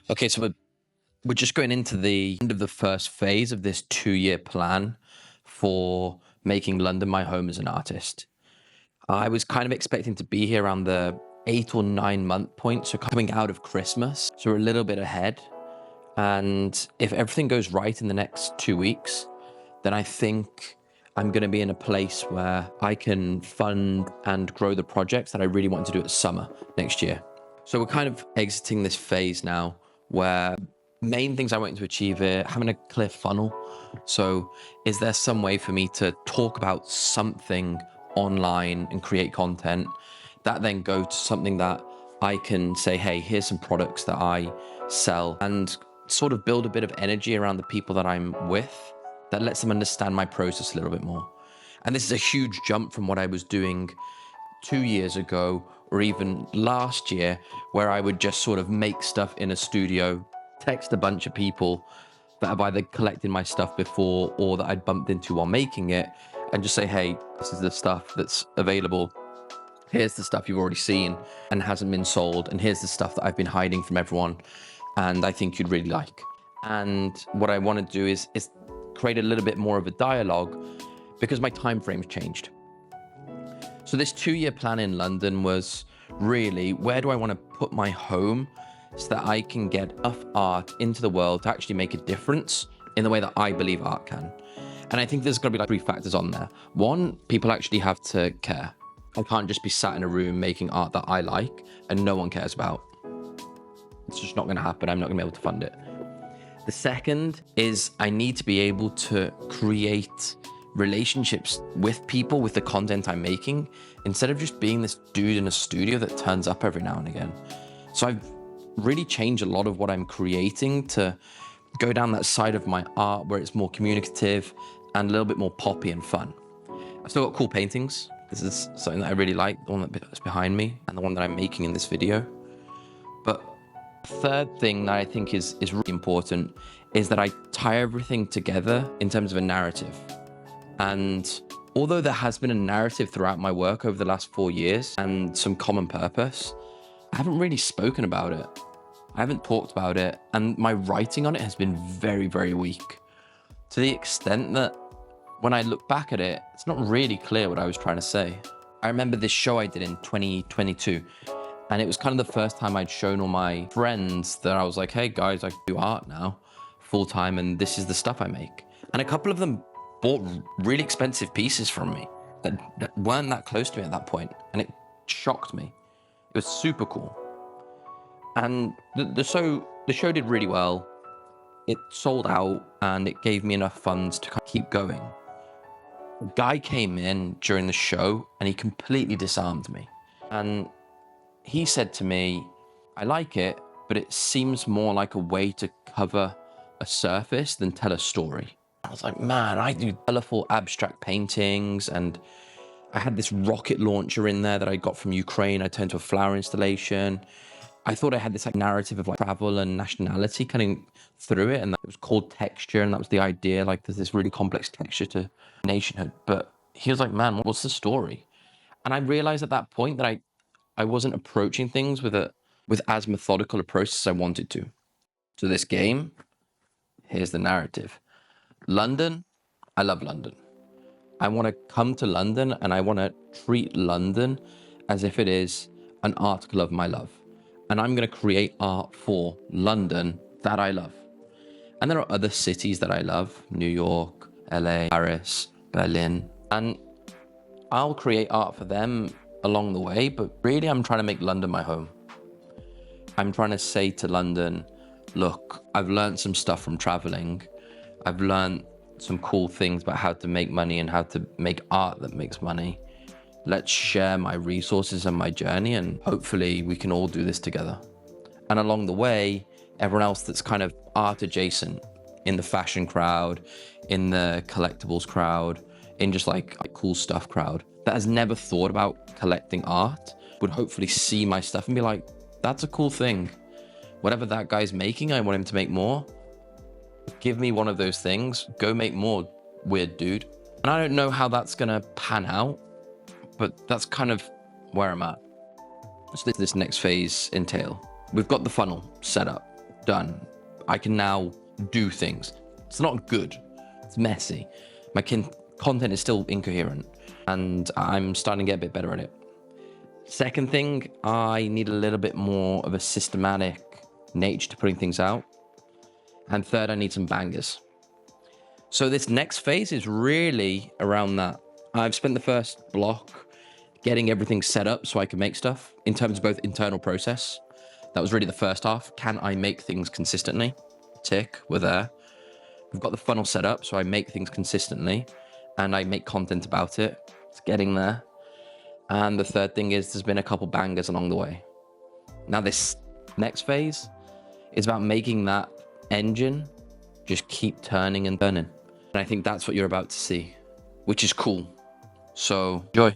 Okay, so we're just going into the end of the first phase of this 2-year plan for making London my home as an artist. I was kind of expecting to be here around the 8 or 9 month point, so coming out of Christmas, so we're a little bit ahead. And if everything goes right in the next 2 weeks, then I think I'm going to be in a place where I can fund and grow the projects that I really want to do at summer next year. So we're kind of exiting this phase now where main things I want to achieve are having a clear funnel. So is there some way for me to talk about something online and create content that then go to something that I can say, hey, here's some products that I sell, and sort of build a bit of energy around the people that I'm with that lets them understand my process a little bit more. And this is a huge jump from what I was doing 2 years ago or even last year, where I would just sort of make stuff in a studio, text a bunch of people that have either collected my stuff before or that I'd bumped into while making it, and just say, hey, this is the stuff that's available. Here's the stuff you've already seen and hasn't been sold, and here's the stuff that I've been hiding from everyone and I think you'd really like. And what I want to do is create a little bit more of a dialogue, because my time frame's changed. So this 2-year plan in London was really, where do I want to put my home so that I can get enough art into the world to actually make a difference in the way that I believe art can. And I think there's going to be like 3 factors on there. One, people actually have to care. I can't just be sat in a room making art that I like and no one cares about. It's just not going to happen. I'm not going to be able to fund it. The second is I need to be able to create relationships with people with the content I'm making, instead of just being this dude in a studio that turns up every now and again. So I've really changed a lot of what I'm creating to go down that side of my art where it's more communicative and a little bit more poppy and fun. I've still got cool paintings. This is something that I really like, the one that's behind me and the one that I'm making in this video. But third thing that I think is really important is that I tie everything together in terms of a narrative. And although there has been a narrative throughout my work over the last 4 years and some common purpose, I haven't really spoken about it. I haven't talked about it, and my writing on it has been very, very weak, to the extent that when I look back at it, it's not really clear what I was trying to say. I remember this show I did in 2022, and it was kind of the first time I'd shown all my friends that I was like, hey guys, I do art now full time, and this is the stuff I make. And a couple of them bought really expensive pieces from me that weren't that close to me at that point, and it shocked me. It was super cool. And the show did really well. It sold out, and it gave me enough funds to keep going. A guy came in during the show and he completely disarmed me. And he said to me, I like it, but it seems more like a way to cover a surface than tell a story. I was like, man, I do colorful abstract paintings, and I had this rocket launcher in there that I got from Ukraine. I turned to a flower installation. I thought I had this like narrative of like travel and nationality coming through it, and that was called texture, and that was the idea, like there's this really complex texture to nationhood. But he was like, man, what's the story? And I realized at that point that I wasn't approaching things with as methodical a process as I wanted to. So this game, here's the narrative. London, I love London. I want to come to London, and I want to treat London as if it is an article of my love. And I'm going to create art for London that I love. And there are other cities that I love: New York, LA, Paris, Berlin. And I'll create art for them along the way, but really I'm trying to make London my home. I'm trying to say to London, look, I've learned some stuff from traveling. I've learned some cool things about how to make money and how to make art that makes money. Let's share my resources and my journey, and hopefully we can all do this together. And along the way, everyone else that's kind of art adjacent, in the fashion crowd, in the collectibles crowd, in just like a cool stuff crowd, that has never thought about collecting art, would hopefully see my stuff and be like, that's a cool thing. Whatever that guy's making, I want him to make more. Give me one of those things, go make more, weird dude. And I don't know how that's gonna pan out, but that's kind of where I'm at. So this next phase entail. We've got the funnel set up. done. I can now do things. It's not good. It's messy. My content is still incoherent, and I'm starting to get a bit better at it. Second thing, I need a little bit more of a systematic nature to putting things out. And third, I need some bangers. So this next phase is really around that. I've spent the first block getting everything set up so I can make stuff in terms of both internal process. That was really the first half. Can I make things consistently? Tick, we're there. We've got the funnel set up so I make things consistently and I make content about it. It's getting there. And the third thing is there's been a couple bangers along the way. Now this next phase is about making that engine just keep turning and turning. And I think that's what you're about to see, which is cool. So enjoy.